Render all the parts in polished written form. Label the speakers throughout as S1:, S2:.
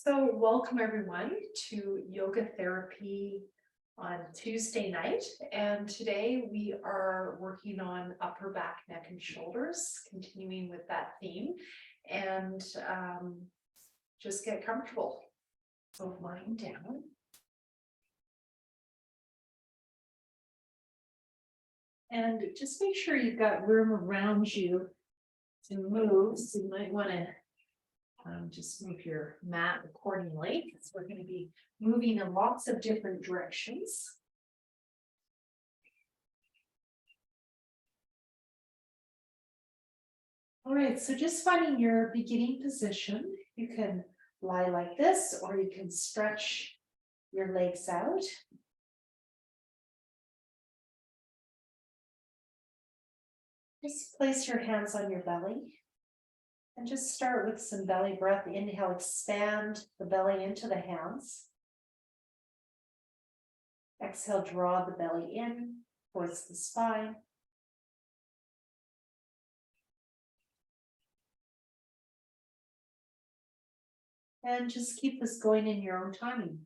S1: So welcome everyone to yoga therapy on Tuesday night. And today we are working on upper back, neck and shoulders, continuing with that theme, and just get comfortable. So lying down. And just make sure you've got room around you to move. So you might want to just move your mat accordingly, because we're going to be moving in lots of different directions. All right, so just finding your beginning position. You can lie like this, or you can stretch your legs out. Just place your hands on your belly. And just start with some belly breath. Inhale, expand the belly into the hands. Exhale, draw the belly in towards the spine. And just keep this going in your own timing.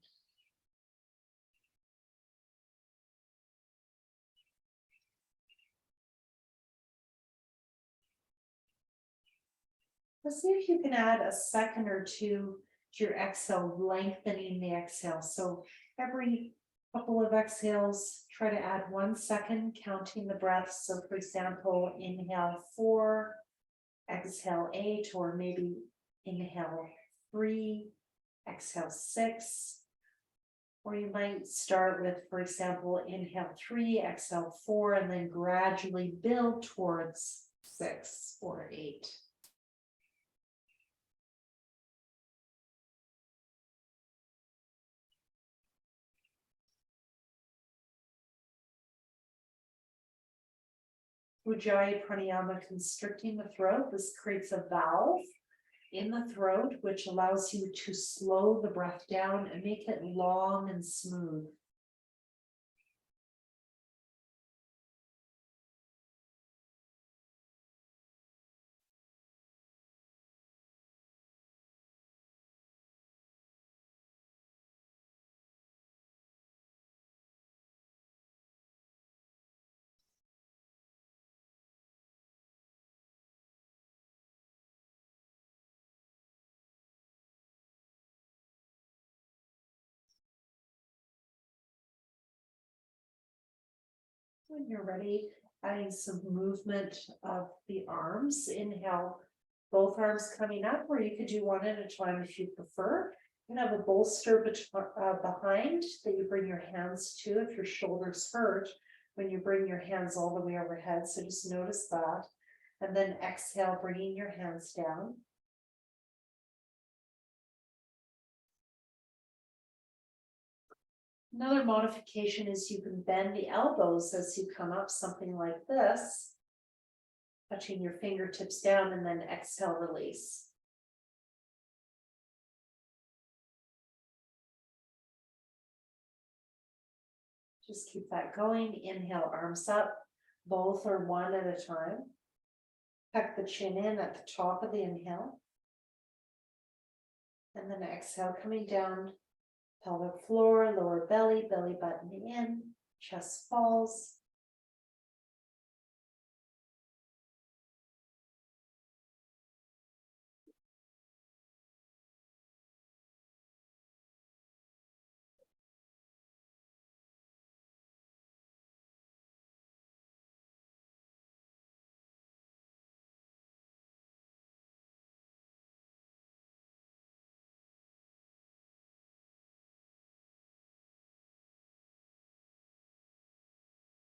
S1: Let's see if you can add a second or two to your exhale, lengthening the exhale. So every couple of exhales, try to add 1 second, counting the breaths. So for example, inhale 4, exhale 8, or maybe inhale 3, exhale 6. Or you might start with, for example, inhale 3, exhale 4, and then gradually build towards 6 or 8. Ujjayi pranayama, constricting the throat. This creates a valve in the throat, which allows you to slow the breath down and make it long and smooth. When you're ready, adding some movement of the arms. Inhale, both arms coming up, or you could do one at a time if you prefer. You can have a bolster behind that you bring your hands to if your shoulders hurt when you bring your hands all the way overhead. So just notice that. And then exhale, bringing your hands down. Another modification is you can bend the elbows as you come up, something like this, touching your fingertips down, and then exhale, release. Just keep that going. Inhale, arms up, both or one at a time. Tuck the chin in at the top of the inhale. And then exhale, coming down. Pelvic floor, lower belly, belly button in, chest falls.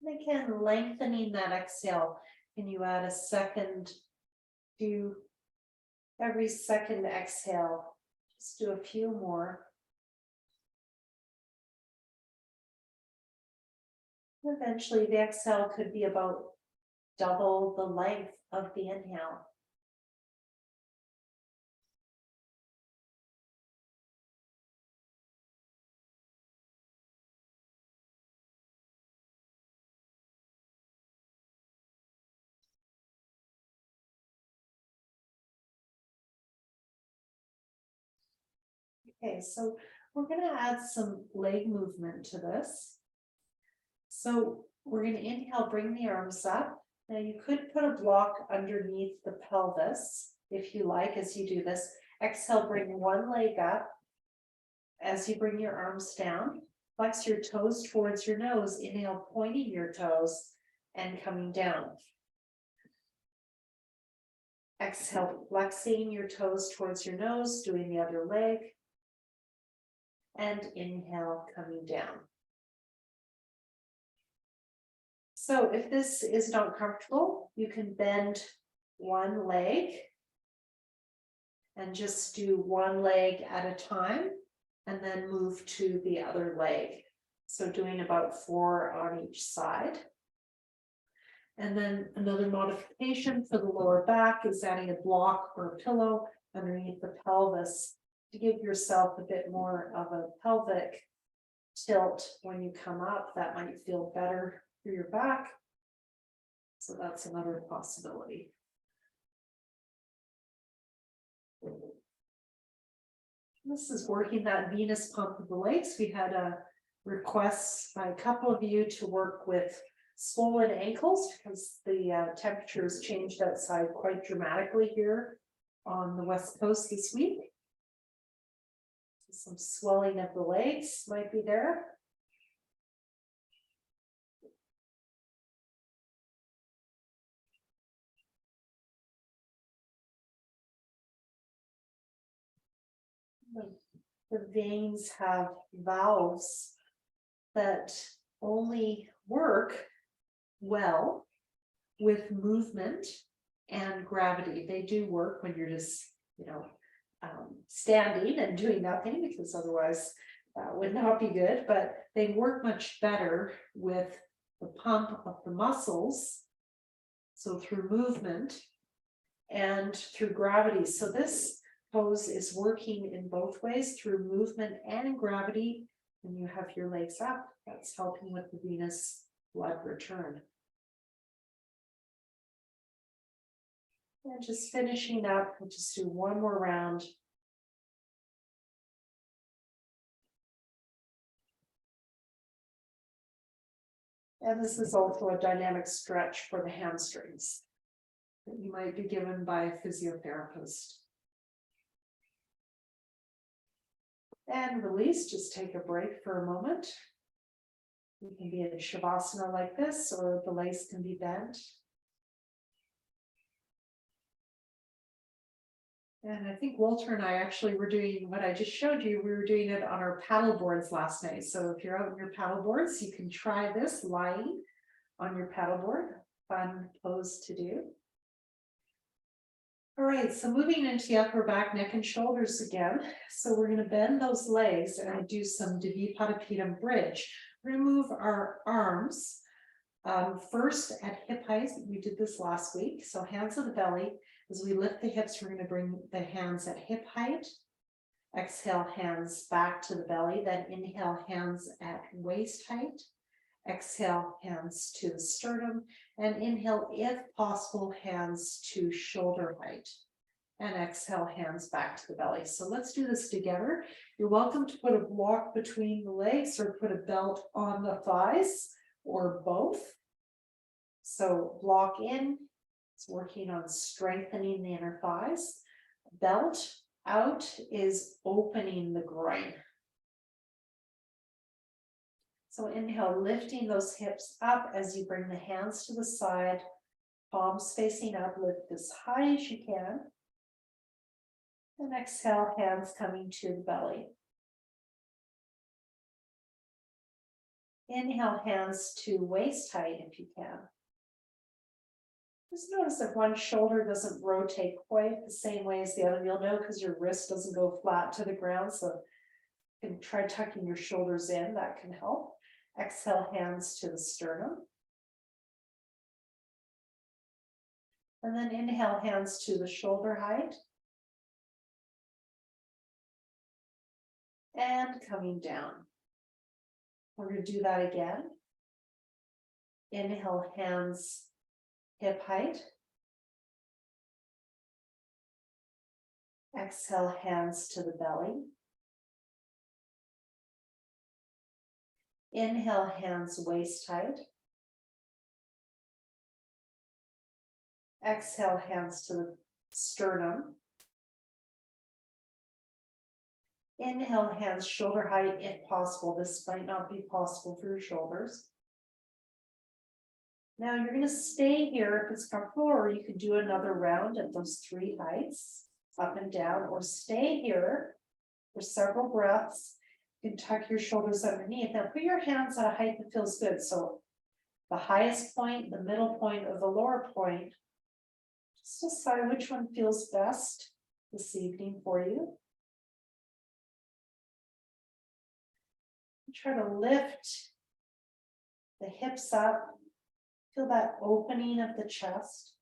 S1: And again, lengthening that exhale. Can you add a second to every second exhale? Just do a few more. Eventually, the exhale could be about double the length of the inhale. Okay, so we're going to add some leg movement to this. So we're going to inhale, bring the arms up. Now you could put a block underneath the pelvis if you like as you do this. Exhale, bring one leg up. As you bring your arms down, flex your toes towards your nose. Inhale, pointing your toes and coming down. Exhale, flexing your toes towards your nose, doing the other leg. And inhale, coming down. So if this is not comfortable, you can bend one leg and just do one leg at a time and then move to the other leg. So doing about 4 on each side. And then another modification for the lower back is adding a block or a pillow underneath the pelvis to give yourself a bit more of a pelvic tilt when you come up. That might feel better for your back. So that's another possibility. This is working that Venus pump of the legs. We had a request by a couple of you to work with swollen ankles because the temperatures changed outside quite dramatically here on the West Coast this week. Some swelling of the legs might be there. The veins have valves that only work well with movement and gravity. They do work when you're just, standing and doing nothing, because otherwise that would not be good, but they work much better with the pump of the muscles. So through movement and through gravity. So this pose is working in both ways through movement and gravity. When you have your legs up, that's helping with the venous blood return. And just finishing up, we'll just do one more round. And this is also a dynamic stretch for the hamstrings that you might be given by a physiotherapist. And release, just take a break for a moment. You can be in Shavasana like this, or the legs can be bent. And I think Walter and I actually were doing what I just showed you. We were doing it on our paddle boards last night. So if you're out on your paddle boards, you can try this lying on your paddle board. Fun pose to do. All right, so moving into the upper back, neck, and shoulders again. So we're going to bend those legs and do some Dvipadipita bridge. We're going to move our arms first at hip height. We did this last week. So hands on the belly. As we lift the hips, we're going to bring the hands at hip height. Exhale, hands back to the belly. Then inhale, hands at waist height. Exhale, hands to the sternum. And inhale, if possible, hands to shoulder height. And exhale, hands back to the belly. So let's do this together. You're welcome to put a block between the legs or put a belt on the thighs or both. So block in. It's working on strengthening the inner thighs. Belt out is opening the groin. So inhale, lifting those hips up as you bring the hands to the side, palms facing up, lift as high as you can. And exhale, hands coming to the belly. Inhale, hands to waist height if you can. Just notice if one shoulder doesn't rotate quite the same way as the other. You'll know because your wrist doesn't go flat to the ground. So you can try tucking your shoulders in. That can help. Exhale, hands to the sternum. And then inhale, hands to the shoulder height. And coming down. We're going to do that again. Inhale, hands hip height. Exhale, hands to the belly. Inhale, hands waist height. Exhale, hands to the sternum. Inhale, hands shoulder height if possible. This might not be possible for your shoulders. Now you're going to stay here if it's comfortable, or you could do another round at those 3 heights, up and down, or stay here for several breaths. You can tuck your shoulders underneath. Now put your hands at a height that feels good. So the highest point, the middle point, or the lower point. Just decide which one feels best this evening for you. Try to lift the hips up. Feel that opening of the chest.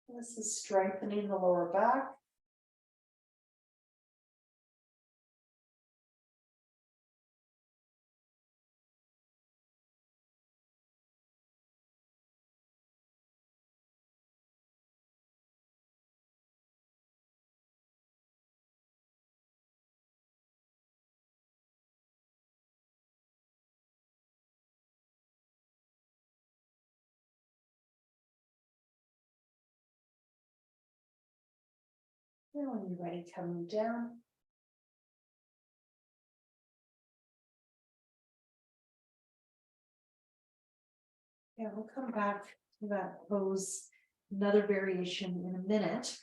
S1: This is strengthening the lower back. And when you're ready, coming down. Yeah, we'll come back to that pose, another variation in a minute.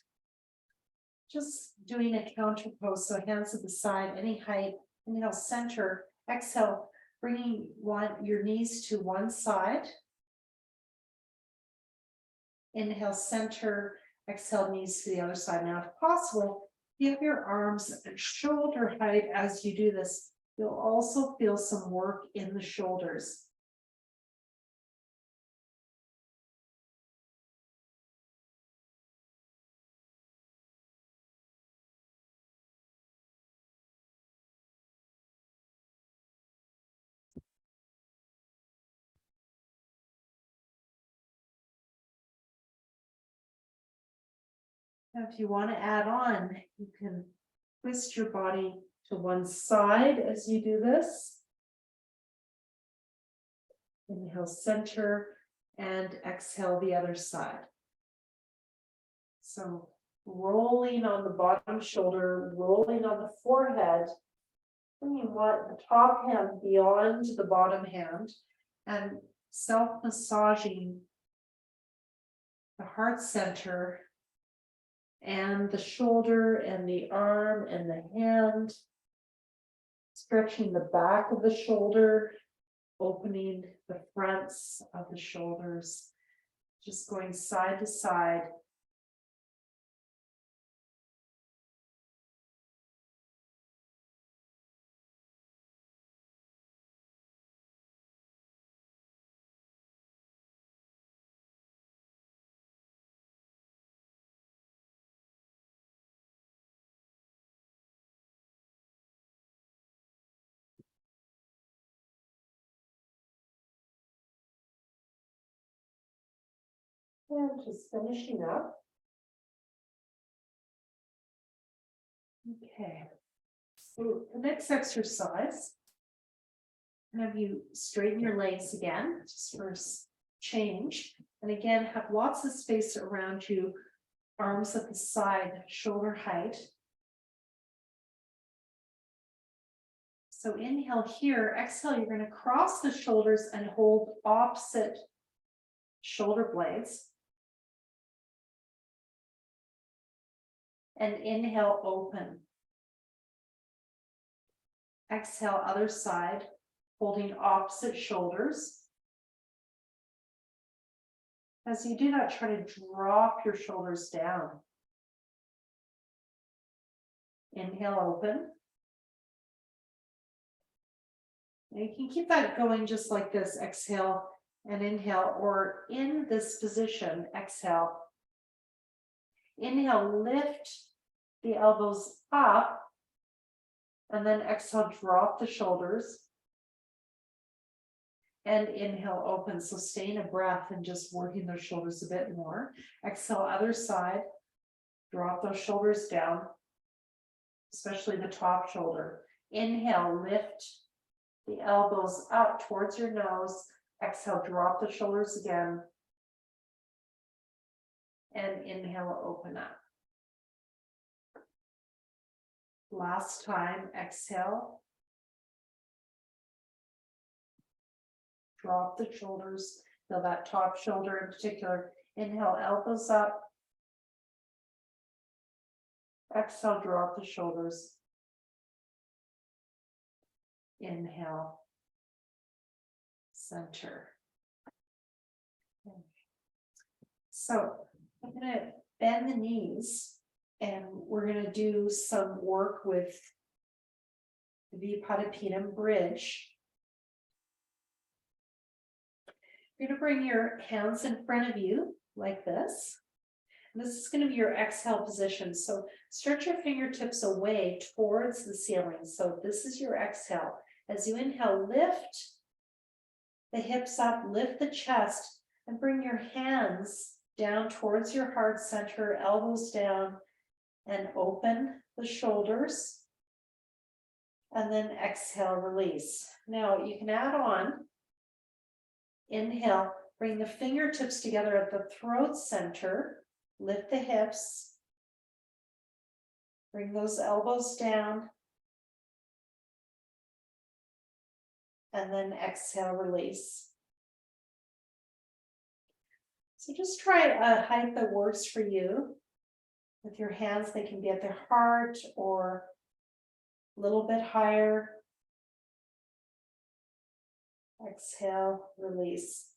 S1: Just doing a counter pose, so hands at the side, any height. Inhale, center. Exhale, bringing your knees to one side. Inhale, center. Exhale, knees to the other side. Now, if possible, give your arms at shoulder height as you do this. You'll also feel some work in the shoulders. Now, if you want to add on, you can twist your body to one side as you do this. Inhale, center, and exhale the other side. So rolling on the bottom shoulder, rolling on the forehead. And you want the top hand beyond the bottom hand, and self-massaging the heart center and the shoulder and the arm and the hand, stretching the back of the shoulder, opening the fronts of the shoulders, just going side to side. And just finishing up. Okay, so the next exercise, have you straighten your legs again, just for change. And again, have lots of space around you, arms at the side, shoulder height. So inhale here, exhale, you're going to cross the shoulders and hold opposite shoulder blades. And inhale, open. Exhale, other side, holding opposite shoulders. As you do that, try to drop your shoulders down. Inhale, open. And you can keep that going just like this. Exhale and inhale, or in this position, exhale. Inhale, lift the elbows up, and then exhale, drop the shoulders. And inhale, open. So staying a breath and just working their shoulders a bit more. Exhale, other side. Drop those shoulders down, especially the top shoulder. Inhale, lift the elbows up towards your nose. Exhale, drop the shoulders again. And inhale, open up. Last time, exhale. Drop the shoulders, feel that top shoulder in particular. Inhale, elbows up. Exhale, drop the shoulders. Inhale, center. Okay. So I'm going to bend the knees and we're going to do some work with the Vipassana bridge. You're going to bring your hands in front of you like this. And this is going to be your exhale position. So stretch your fingertips away towards the ceiling. So this is your exhale. As you inhale, lift the hips up, lift the chest, and bring your hands down towards your heart center, elbows down, and open the shoulders. And then exhale, release. Now you can add on. Inhale, bring the fingertips together at the throat center, lift the hips, bring those elbows down, and then exhale, release. So just try a height that works for you. With your hands, they can be at the heart or a little bit higher. Exhale, release.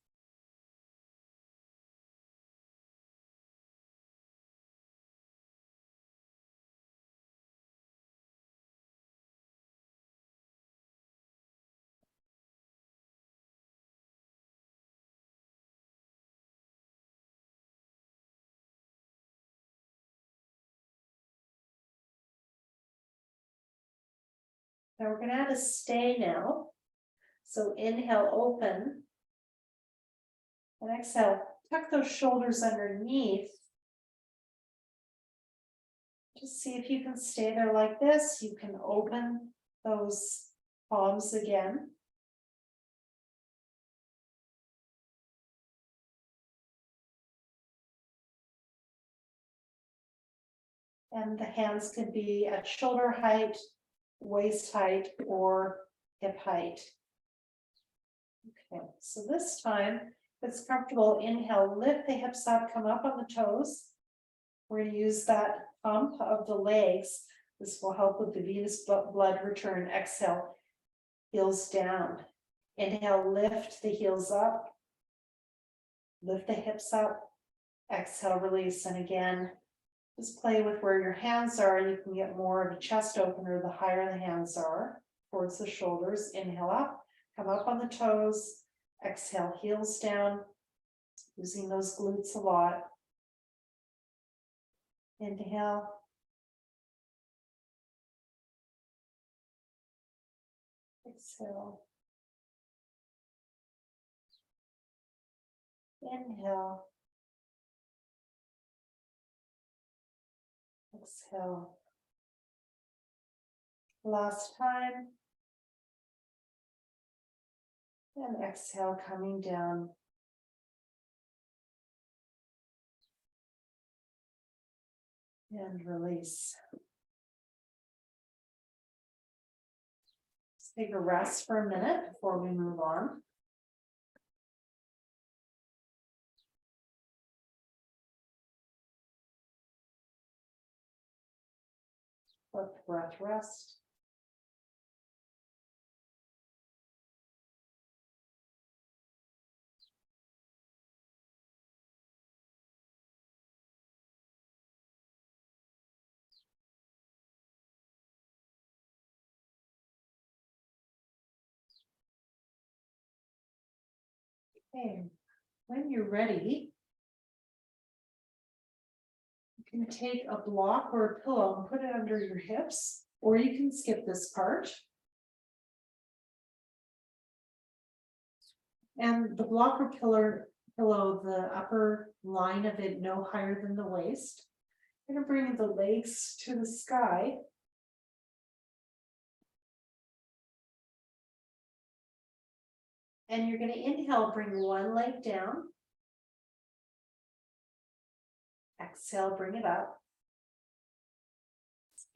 S1: Now we're going to add a stay now. So inhale, open. And exhale, tuck those shoulders underneath. Just see if you can stay there like this. You can open those palms again. And the hands can be at shoulder height, waist height, or hip height. Okay, so this time, if it's comfortable, inhale, lift the hips up, come up on the toes. We're going to use that pump of the legs. This will help with the venous blood return. Exhale, heels down. Inhale, lift the heels up. Lift the hips up. Exhale, release. And again, just play with where your hands are. You can get more of a chest opener the higher the hands are towards the shoulders. Inhale up, come up on the toes. Exhale, heels down. Using those glutes a lot. Inhale. Exhale. Inhale. Exhale. Last time. And exhale, coming down. And release. Let's take a rest for a minute before we move on. Let the breath rest. Okay, when you're ready, you can take a block or a pillow and put it under your hips, or you can skip this part. And the block or pillow, the upper line of it no higher than the waist. I'm going to bring the legs to the sky. And you're going to inhale, bring one leg down. Exhale, bring it up.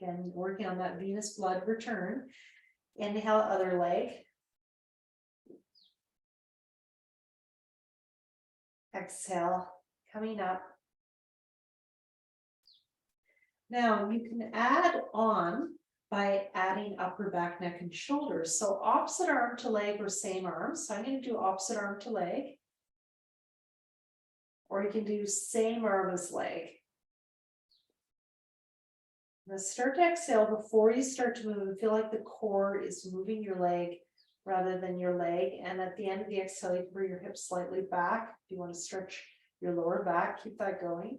S1: Again, working on that venous blood return. Inhale, other leg. Exhale, coming up. Now you can add on by adding upper back, neck, and shoulders. So opposite arm to leg or same arm. So I'm going to do opposite arm to leg. Or you can do same arm as leg. Now start to exhale before you start to move and feel like the core is moving your leg rather than your leg. And at the end of the exhale, you can bring your hips slightly back. If you want to stretch your lower back, keep that going.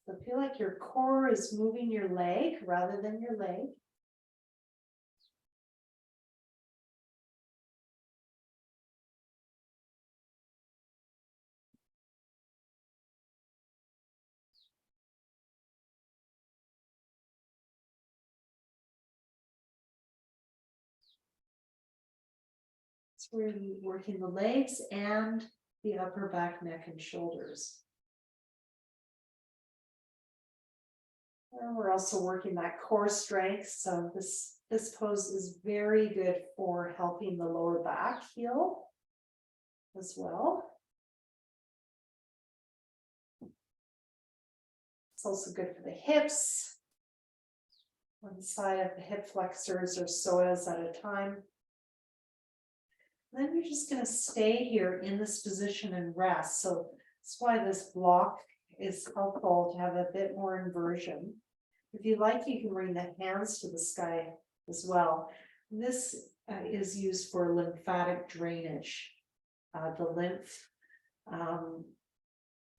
S1: So feel like your core is moving your leg rather than your leg. So we're working the legs and the upper back, neck, and shoulders. And we're also working that core strength. So this pose is very good for helping the lower back heal as well. It's also good for the hips. One side of the hip flexors or psoas at a time. And then you're just going to stay here in this position and rest. So that's why this block is helpful to have a bit more inversion. If you like, you can bring the hands to the sky as well. This is used for lymphatic drainage. The lymph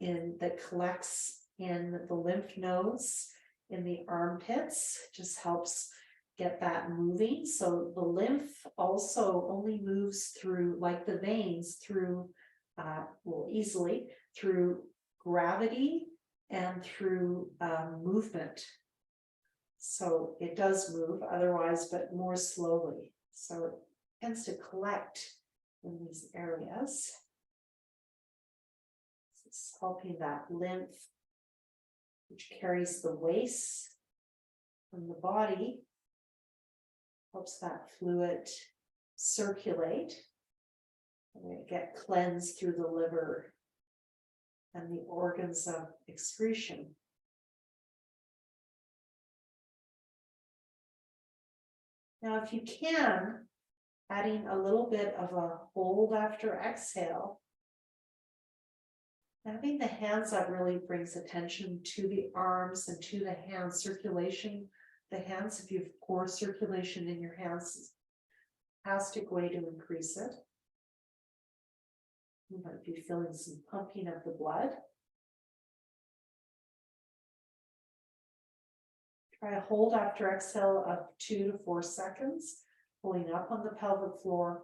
S1: that collects in the lymph nodes in the armpits just helps get that moving. So the lymph also only moves through, like the veins, through easily through gravity and through movement. So it does move otherwise, but more slowly. So it tends to collect in these areas. It's helping that lymph, which carries the waste from the body, helps that fluid circulate and get cleansed through the liver and the organs of excretion. Now, if you can, adding a little bit of a hold after exhale, having the hands up really brings attention to the arms and to the hands circulation. The hands, if you have poor circulation in your hands, is a fantastic way to increase it. You might be feeling some pumping of the blood. Try a hold after exhale of 2 to 4 seconds, pulling up on the pelvic floor,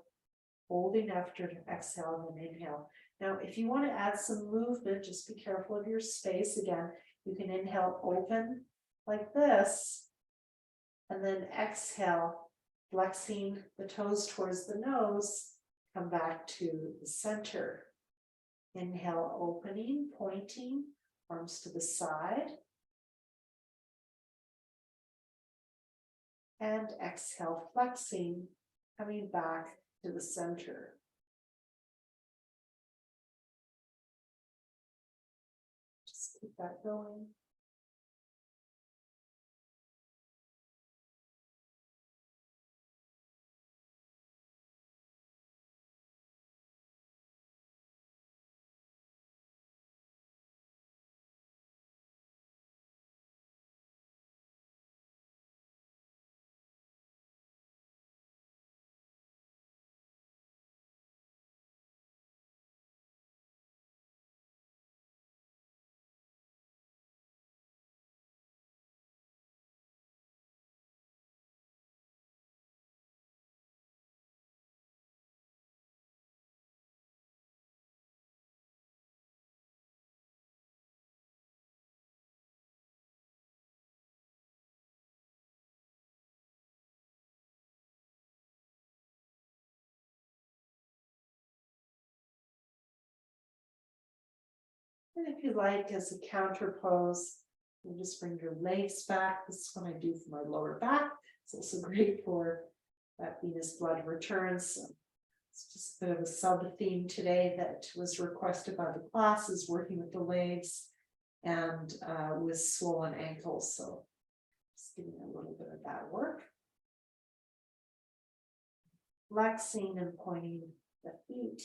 S1: holding after exhale, and then inhale. Now, if you want to add some movement, just be careful of your space. Again, you can inhale, open like this, and then exhale, flexing the toes towards the nose, come back to the center. Inhale, opening, pointing, arms to the side. And exhale, flexing, coming back to the center. Just keep that going. And if you like, as a counter pose, you just bring your legs back. This is what I do for my lower back. It's also great for that venous blood returns. So it's just a bit of a sub theme today that was requested by the class, is working with the legs and with swollen ankles. So just giving a little bit of that work. Flexing and pointing the feet.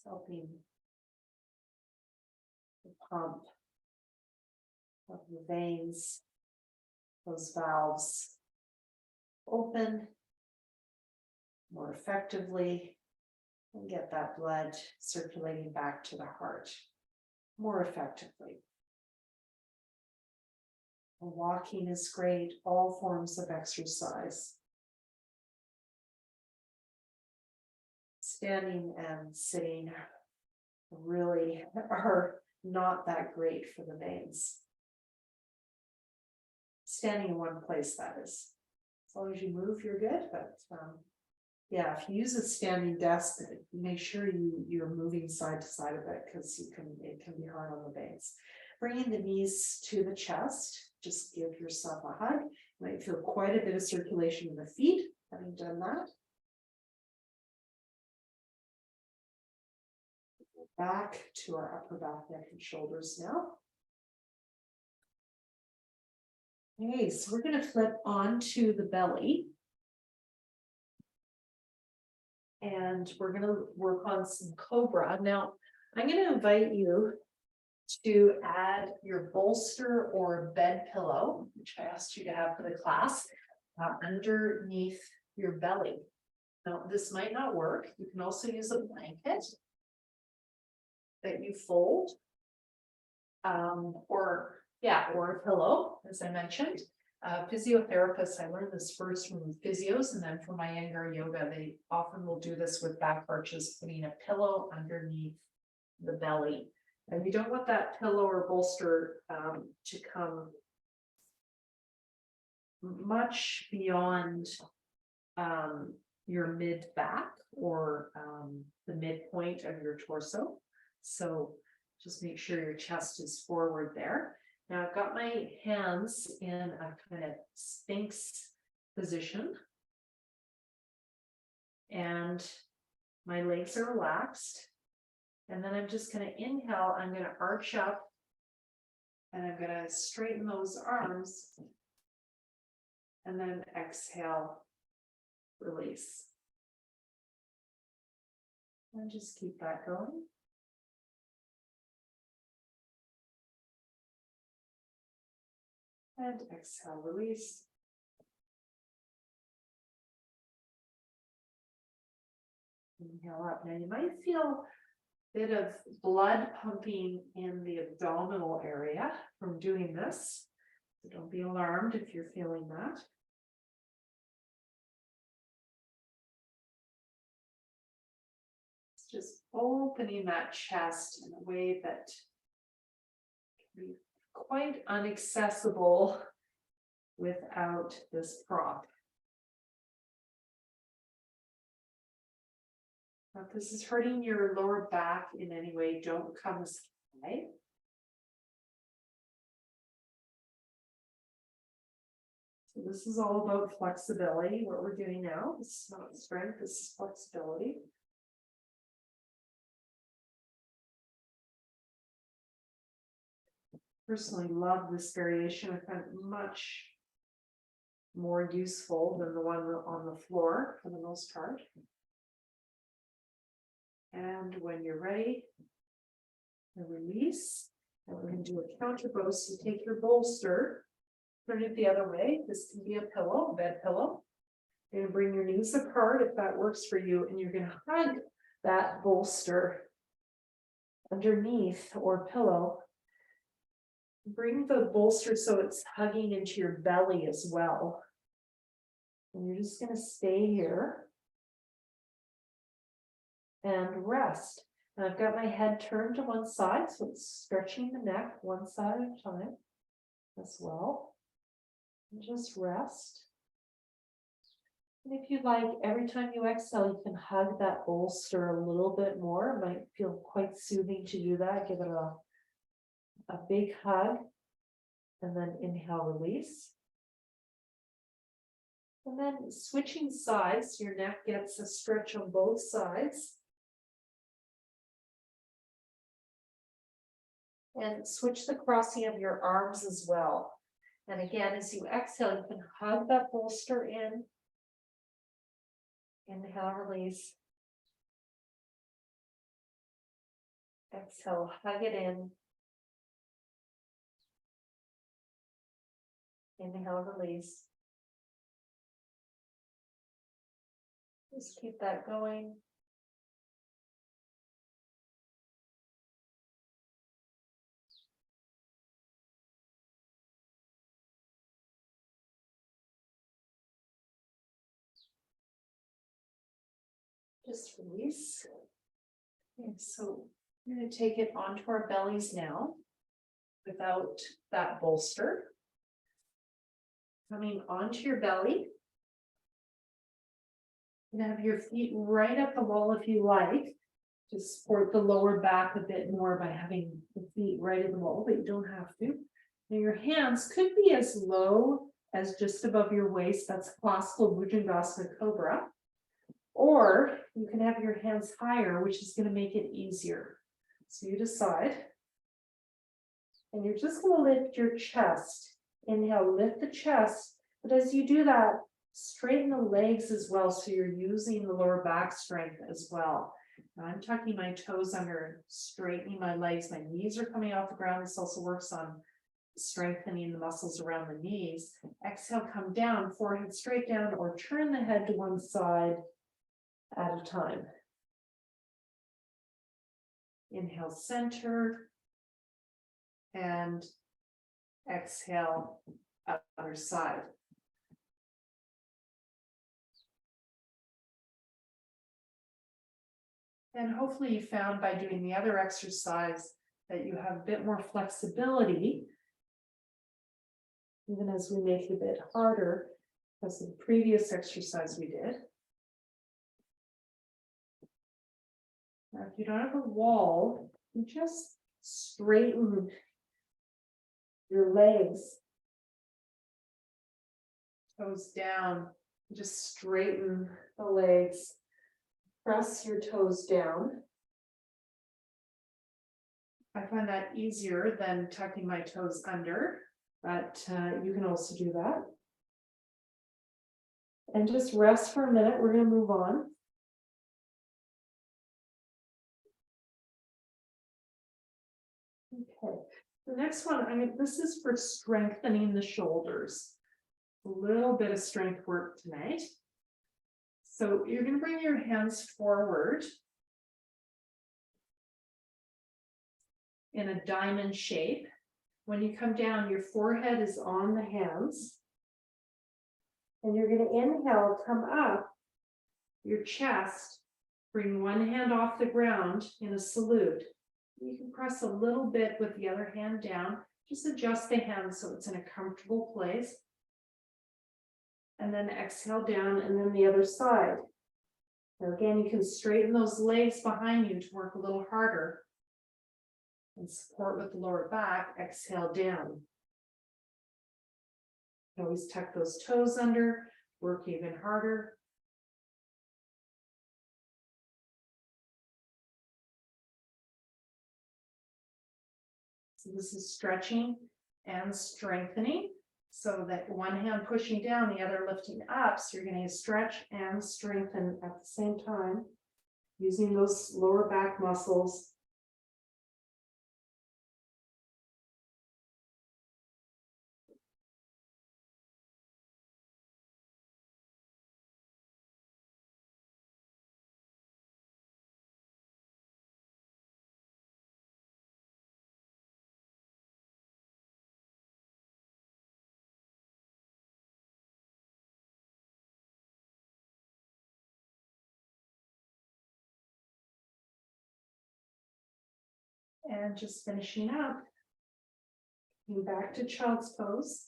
S1: Helping the pump of the veins, those valves open more effectively and get that blood circulating back to the heart more effectively. Walking is great, all forms of exercise. Standing and sitting really are not that great for the veins. Standing in one place, that is. As long as you move, you're good. But yeah, if you use a standing desk, make sure you're moving side to side of it, because it can be hard on the veins. Bringing the knees to the chest, just give yourself a hug. You might feel quite a bit of circulation in the feet, having done that. Back to our upper back, neck, and shoulders now. Okay, so we're going to flip onto the belly. And we're going to work on some cobra. Now, I'm going to invite you to add your bolster or bed pillow, which I asked you to have for the class, underneath your belly. Now, this might not work. You can also use a blanket that you fold, or a pillow, as I mentioned. Physiotherapists, I learned this first from physios, and then from my younger yoga, they often will do this with back arches, putting a pillow underneath the belly. And you don't want that pillow or bolster to come much beyond your mid back or the midpoint of your torso. So just make sure your chest is forward there. Now I've got my hands in a kind of sphinx position. And my legs are relaxed. And then I'm just going to inhale, I'm going to arch up. And I'm going to straighten those arms. And then exhale, release. And just keep that going. And exhale, release. Inhale up. Now you might feel a bit of blood pumping in the abdominal area from doing this. So don't be alarmed if you're feeling that. It's just opening that chest in a way that can be quite inaccessible without this prop. Now, if this is hurting your lower back in any way, don't come as high. So this is all about flexibility, what we're doing now. This is not strength, this is flexibility. Personally love this variation. I find it much more useful than the one on the floor for the most part. And when you're ready, release. And we're going to do a counter pose. So take your bolster, turn it the other way. This can be a pillow, a bed pillow. You're going to bring your knees apart if that works for you, and you're going to hug that bolster underneath or pillow. Bring the bolster so it's hugging into your belly as well. And you're just going to stay here and rest. And I've got my head turned to one side, so it's stretching the neck one side at a time as well. And just rest. And if you like, every time you exhale, you can hug that bolster a little bit more. It might feel quite soothing to do that. Give it a big hug. And then inhale, release. And then switching sides, your neck gets a stretch on both sides. And switch the crossing of your arms as well. And again, as you exhale, you can hug that bolster in. Inhale, release. Exhale, hug it in. Inhale, release. Just keep that going. Just release. And so I'm going to take it onto our bellies now without that bolster. Coming onto your belly. You can have your feet right up the wall if you like. To support the lower back a bit more by having the feet right at the wall, but you don't have to. Now your hands could be as low as just above your waist. That's classical Bhujangasana Cobra. Or you can have your hands higher, which is going to make it easier. So you decide. And you're just going to lift your chest. Inhale, lift the chest. But as you do that, straighten the legs as well. So you're using the lower back strength as well. Now I'm tucking my toes under, straightening my legs. My knees are coming off the ground. This also works on strengthening the muscles around the knees. Exhale, come down, forehead straight down, or turn the head to one side at a time. Inhale, center, and exhale, other side. And hopefully you found by doing the other exercise that you have a bit more flexibility, even as we make it a bit harder, as the previous exercise we did. Now, if you don't have a wall, you just straighten your legs, toes down, just straighten the legs. Press your toes down. I find that easier than tucking my toes under, but you can also do that. And just rest for a minute. We're going to move on. Okay, the next one, this is for strengthening the shoulders. A little bit of strength work tonight. So you're going to bring your hands forward in a diamond shape. When you come down, your forehead is on the hands. And you're going to inhale, come up your chest, bring one hand off the ground in a salute. You can press a little bit with the other hand down. Just adjust the hand so it's in a comfortable place. And then exhale down, and then the other side. Now again, you can straighten those legs behind you to work a little harder. And support with the lower back, exhale down. Always tuck those toes under, work even harder. So this is stretching and strengthening. So that one hand pushing down, the other lifting up. So you're going to stretch and strengthen at the same time, using those lower back muscles. And just finishing up, back to child's pose.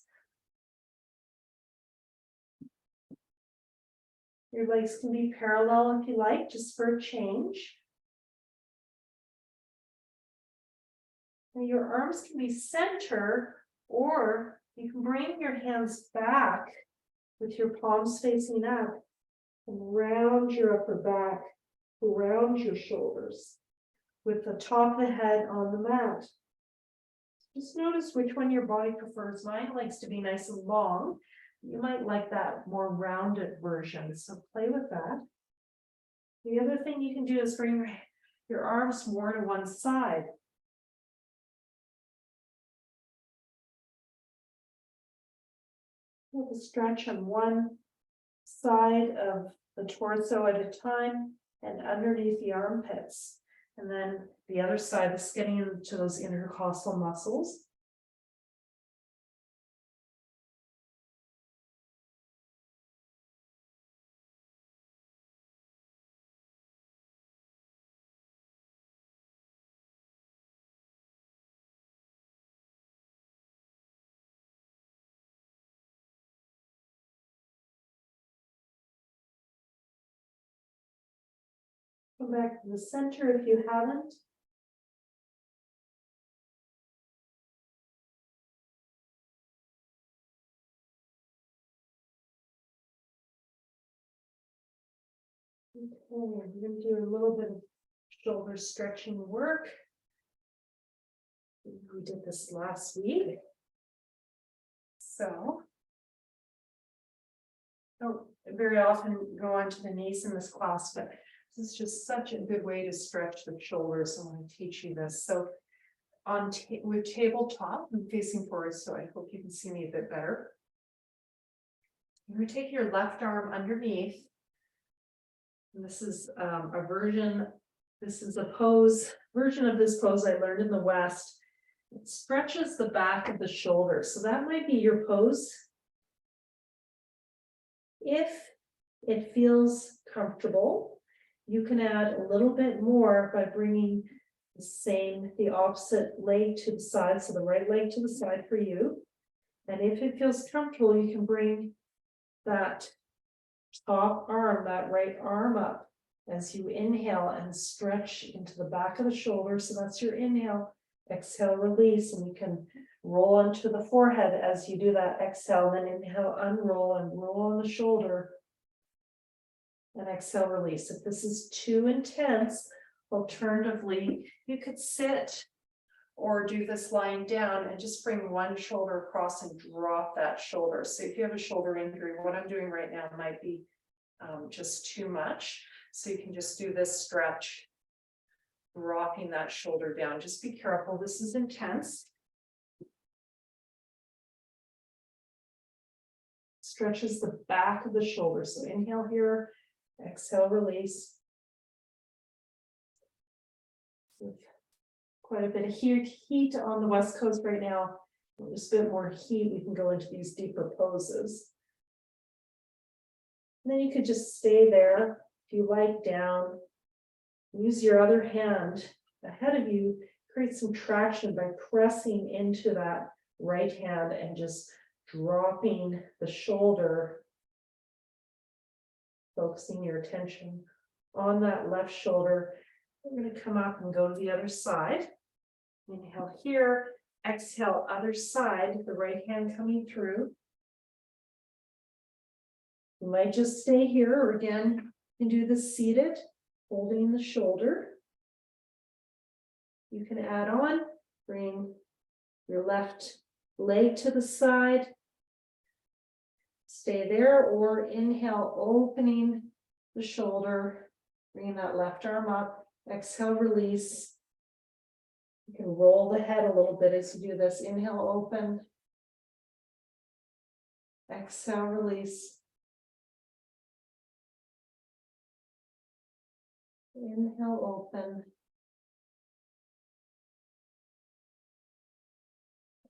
S1: Your legs can be parallel if you like, just for a change. And your arms can be center, or you can bring your hands back with your palms facing up and round your upper back, around your shoulders, with the top of the head on the mat. Just notice which one your body prefers. Mine likes to be nice and long. You might like that more rounded version, so play with that. The other thing you can do is bring your arms more to one side. With a stretch on one side of the torso at a time and underneath the armpits. And then the other side is getting into those intercostal muscles. Come back to the center if you haven't. Okay, we're going to do a little bit of shoulder stretching work. We did this last week. So, don't very often go onto the knees in this class, but this is just such a good way to stretch the shoulders. I want to teach you this. So, with tabletop, I'm facing forward, so I hope you can see me a bit better. You're going to take your left arm underneath. And this is a version. This is a version of this pose I learned in the West. It stretches the back of the shoulder. So that might be your pose. If it feels comfortable, you can add a little bit more by bringing the opposite leg to the side. So the right leg to the side for you. And if it feels comfortable, you can bring that top arm, that right arm up as you inhale and stretch into the back of the shoulder. So that's your inhale. Exhale, release, and you can roll onto the forehead as you do that. Exhale, then inhale, unroll and roll on the shoulder. And exhale, release. If this is too intense, alternatively, you could sit or do this lying down and just bring one shoulder across and drop that shoulder. So if you have a shoulder injury, what I'm doing right now might be just too much. So you can just do this stretch, dropping that shoulder down. Just be careful, this is intense. Stretches the back of the shoulder. So inhale here, exhale, release. Quite a bit of heat on the West Coast right now. Just a bit more heat, we can go into these deeper poses. And then you could just stay there if you like, down. Use your other hand ahead of you, create some traction by pressing into that right hand and just dropping the shoulder, focusing your attention on that left shoulder. We're going to come up and go to the other side. Inhale here, exhale, other side, the right hand coming through. You might just stay here, or again, you can do this seated, holding the shoulder. You can add on, bring your left leg to the side. Stay there, or inhale, opening the shoulder, bringing that left arm up. Exhale, release. You can roll the head a little bit as you do this. Inhale, open. Exhale, release. Inhale, open.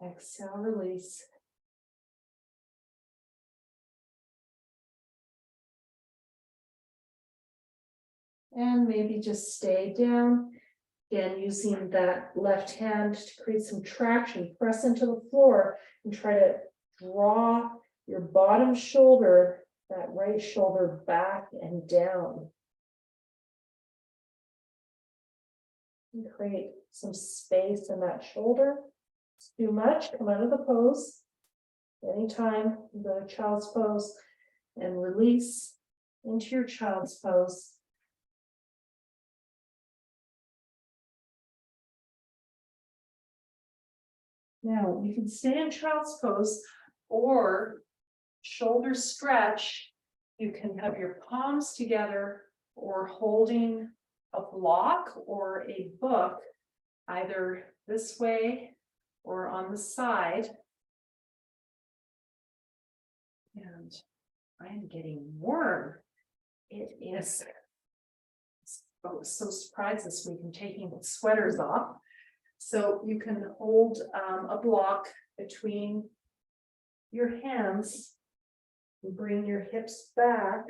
S1: Exhale, release. And maybe just stay down. Again, using that left hand to create some traction, press into the floor and try to draw your bottom shoulder that right shoulder back and down. And create some space in that shoulder. It's too much, come out of the pose. Anytime, go to child's pose and release into your child's pose. Now, you can stay in child's pose or shoulder stretch. You can have your palms together or holding a block or a book, either this way or on the side. And I am getting warm. It is so surprised this week. I'm taking the sweaters off. So you can hold a block between your hands and bring your hips back.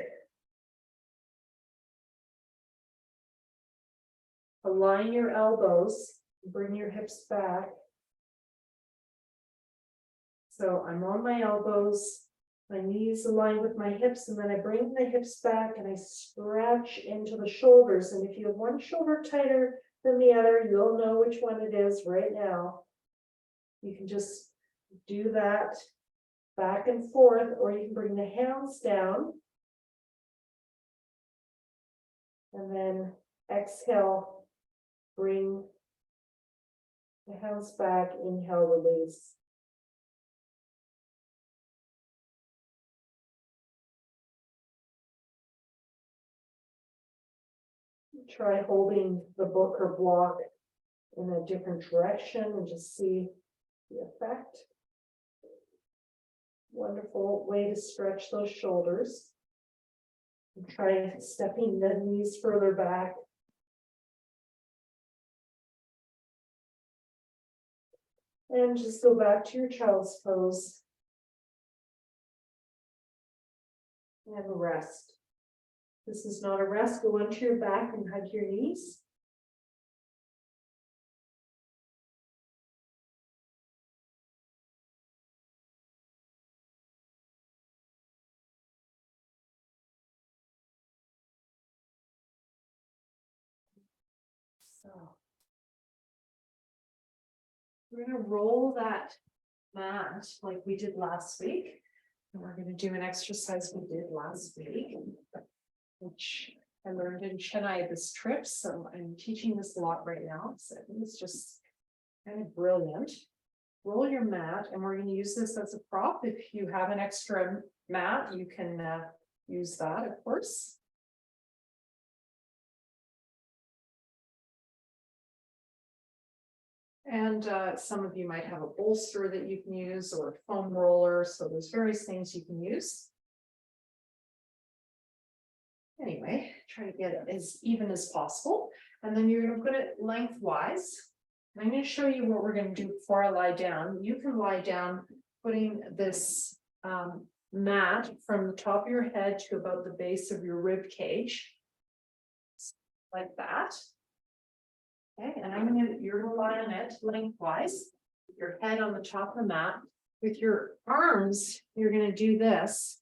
S1: Align your elbows, bring your hips back. So I'm on my elbows, my knees align with my hips, and then I bring the hips back and I stretch into the shoulders. And if you have one shoulder tighter than the other, you'll know which one it is right now. You can just do that back and forth, or you can bring the hands down. And then exhale, bring the hands back, inhale, release. Try holding the book or block in a different direction and just see the effect. Wonderful way to stretch those shoulders. And try stepping the knees further back. And just go back to your child's pose. And rest. This is not a rest. Go onto your back and hug your knees. So we're going to roll that mat like we did last week. And we're going to do an exercise we did last week, which I learned in Chennai this trip. So I'm teaching this a lot right now. So I think it's just kind of brilliant. Roll your mat, and we're going to use this as a prop. If you have an extra mat, you can use that, of course. And some of you might have a bolster that you can use, or a foam roller. So there's various things you can use. Anyway, try to get it as even as possible. And then you're going to put it lengthwise. And I'm going to show you what we're going to do before I lie down. You can lie down putting this mat from the top of your head to about the base of your rib cage. Like that. Okay, and you're going to lie on it lengthwise, your head on the top of the mat. With your arms, you're going to do this.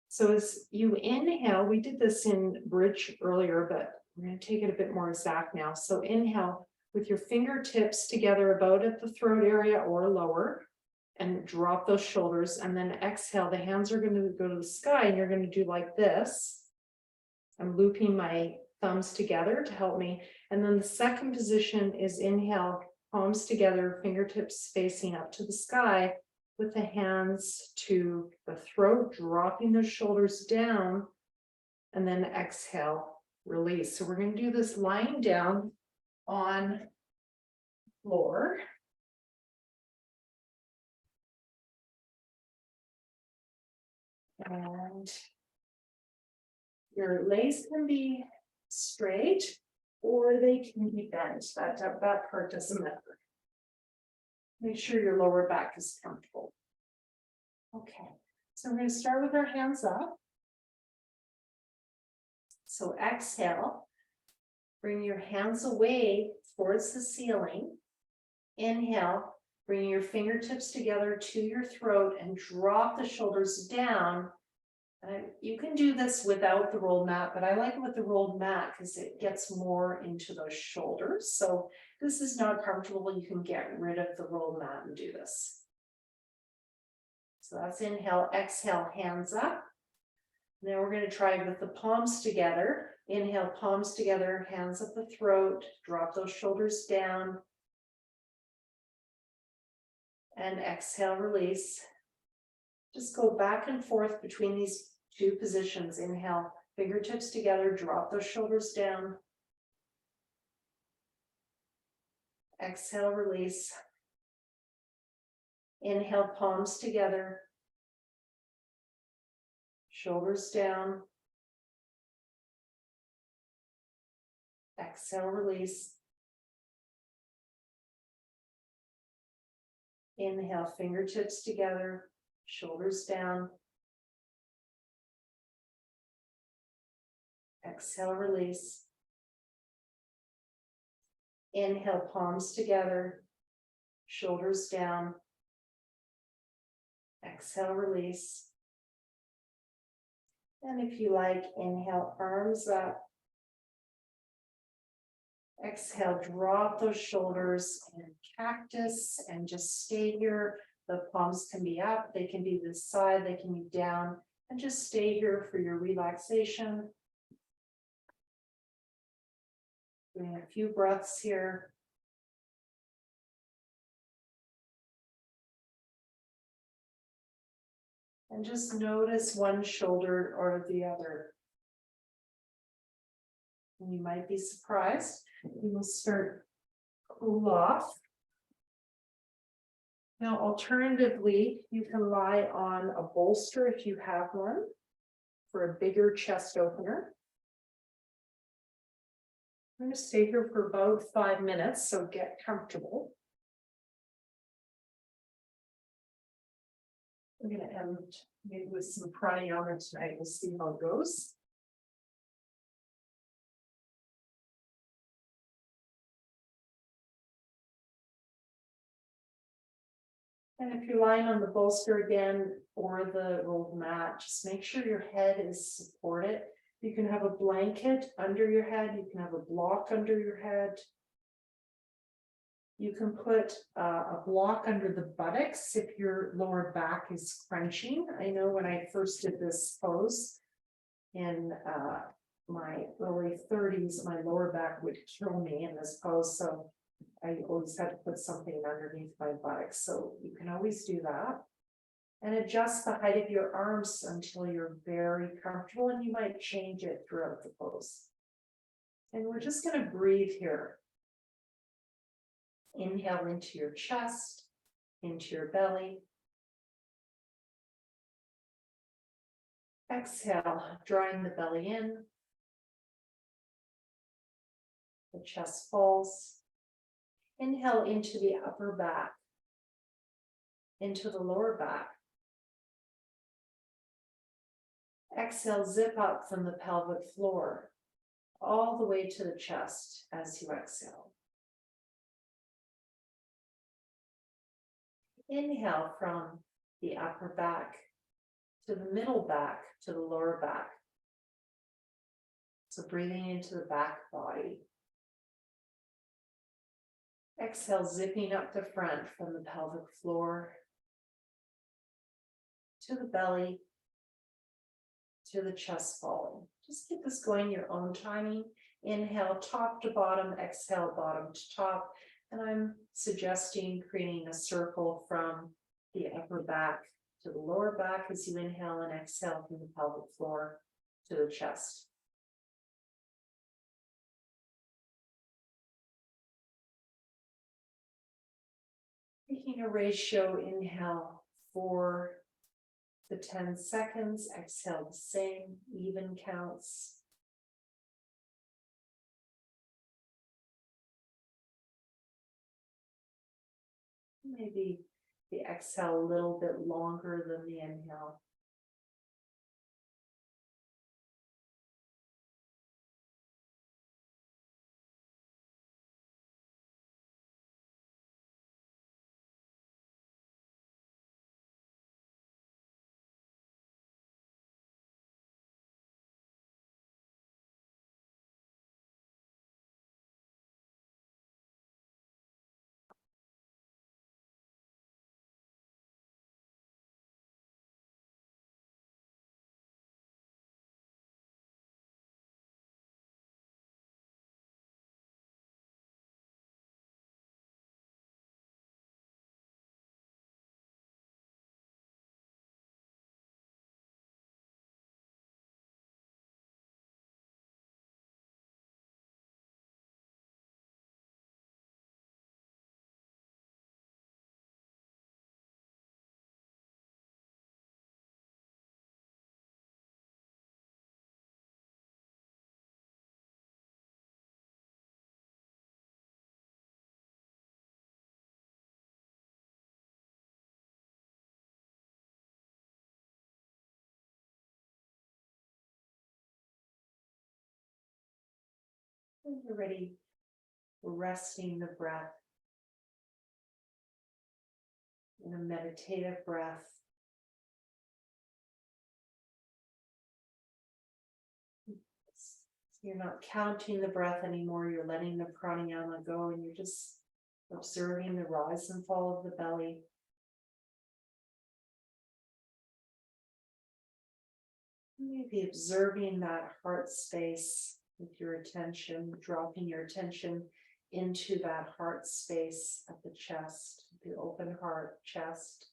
S1: So as you inhale, we did this in bridge earlier, but we're going to take it a bit more exact now. So inhale with your fingertips together about at the throat area or lower, and drop those shoulders. And then exhale, the hands are going to go to the sky, and you're going to do like this. I'm looping my thumbs together to help me. And then the second position is inhale, palms together, fingertips facing up to the sky, with the hands to the throat, dropping the shoulders down, and then exhale, release. So we're going to do this lying down on the floor. And your legs can be straight or they can be bent. That part doesn't matter. Make sure your lower back is comfortable. Okay, so we're going to start with our hands up. So exhale, bring your hands away towards the ceiling. Inhale, bring your fingertips together to your throat and drop the shoulders down. You can do this without the rolled mat, but I like it with the rolled mat because it gets more into those shoulders. So if this is not comfortable, you can get rid of the rolled mat and do this. So that's inhale, exhale, hands up. Now we're going to try with the palms together. Inhale, palms together, hands up the throat, drop those shoulders down. And exhale, release. Just go back and forth between these two positions. Inhale, fingertips together, drop those shoulders down. Exhale, release. Inhale, palms together. Shoulders down. Exhale, release. Inhale, fingertips together, shoulders down. Exhale, release. Inhale, palms together, shoulders down. Exhale, release. And if you like, inhale, arms up. Exhale, drop those shoulders and cactus and just stay here. The palms can be up, they can be this side, they can be down, and just stay here for your relaxation. Doing a few breaths here. And just notice one shoulder or the other. And you might be surprised. You will start cool off. Now, alternatively, you can lie on a bolster if you have one for a bigger chest opener. I'm going to stay here for about 5 minutes, so get comfortable. I'm going to end maybe with some pranayama tonight. We'll see how it goes. And if you're lying on the bolster again or the rolled mat, just make sure your head is supported. You can have a blanket under your head. You can have a block under your head. You can put a block under the buttocks if your lower back is crunching. I know when I first did this pose in my early 30s, my lower back would kill me in this pose. So I always had to put something underneath my buttocks. So you can always do that. And adjust the height of your arms until you're very comfortable, and you might change it throughout the pose. And we're just going to breathe here. Inhale into your chest, into your belly. Exhale, drawing the belly in. The chest falls. Inhale into the upper back, into the lower back. Exhale, zip up from the pelvic floor, all the way to the chest as you exhale. Inhale from the upper back to the middle back to the lower back. So breathing into the back body. Exhale, zipping up the front from the pelvic floor to the belly, to the chest falling. Just keep this going your own timing. Inhale, top to bottom, exhale, bottom to top. And I'm suggesting creating a circle from the upper back to the lower back as you inhale and exhale from the pelvic floor to the chest. Taking a ratio, inhale 4 to 10 seconds, exhale the same, even counts. Maybe the exhale a little bit longer than the inhale. When you're ready, resting the breath in a meditative breath. You're not counting the breath anymore. You're letting the pranayama go and you're just observing the rise and fall of the belly. Maybe observing that heart space with your attention, dropping your attention into that heart space at the chest, the open heart chest.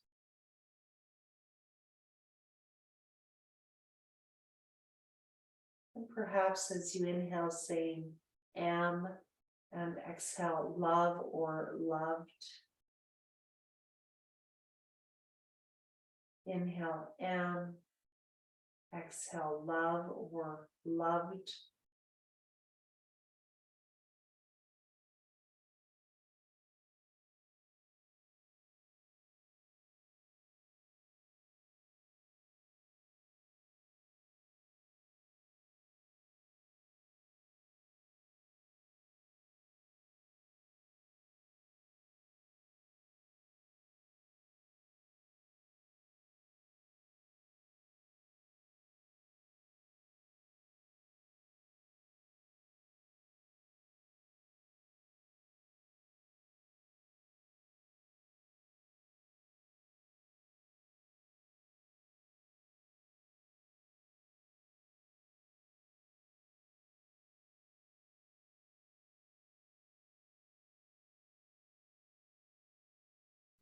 S1: And perhaps as you inhale, saying am, and exhale, love or loved. Inhale, am. Exhale, love or loved.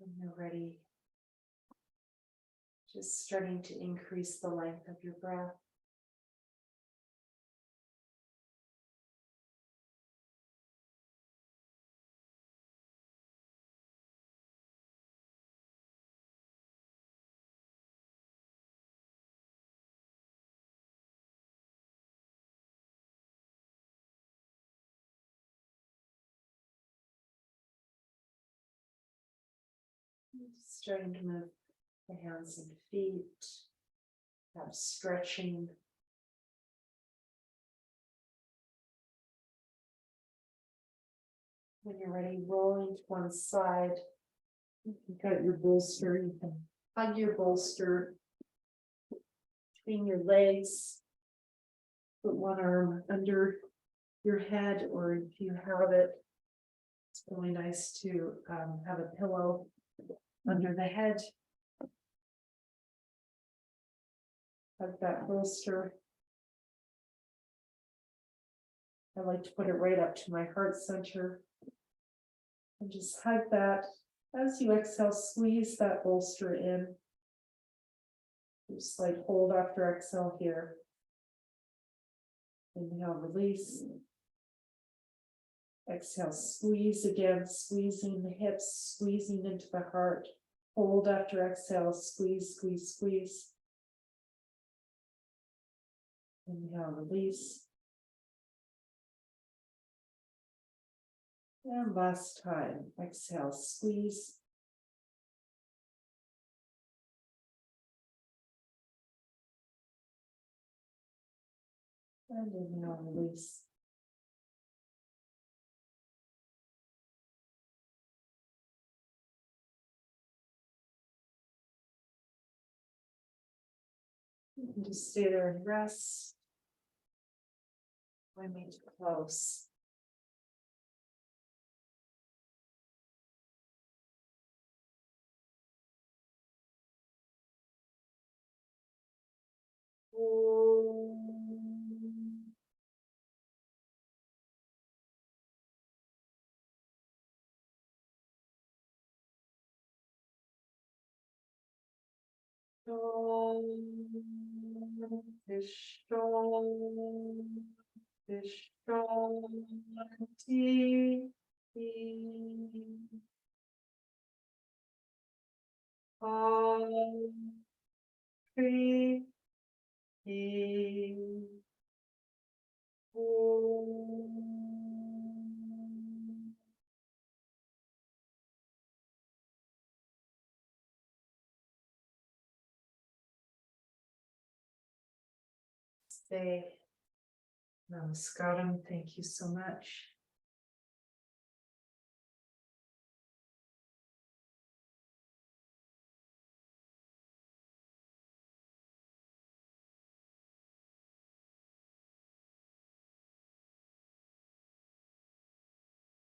S1: When you're ready, just starting to increase the length of your breath. Starting to move the hands and feet, have stretching. When you're ready, rolling to one side. You've got your bolster, you can hug your bolster between your legs. Put one arm under your head, or if you have it, it's really nice to have a pillow under the head. Hug that bolster. I like to put it right up to my heart center. And just hug that. As you exhale, squeeze that bolster in. Just like hold after exhale here. Inhale, release. Exhale, squeeze again, squeezing the hips, squeezing into the heart. Hold after exhale, squeeze, squeeze, squeeze. Inhale, release. And last time, exhale, squeeze. And inhale, release. You can just stay there and rest. I meet close. Stay
S2: Scottum, thank you so much.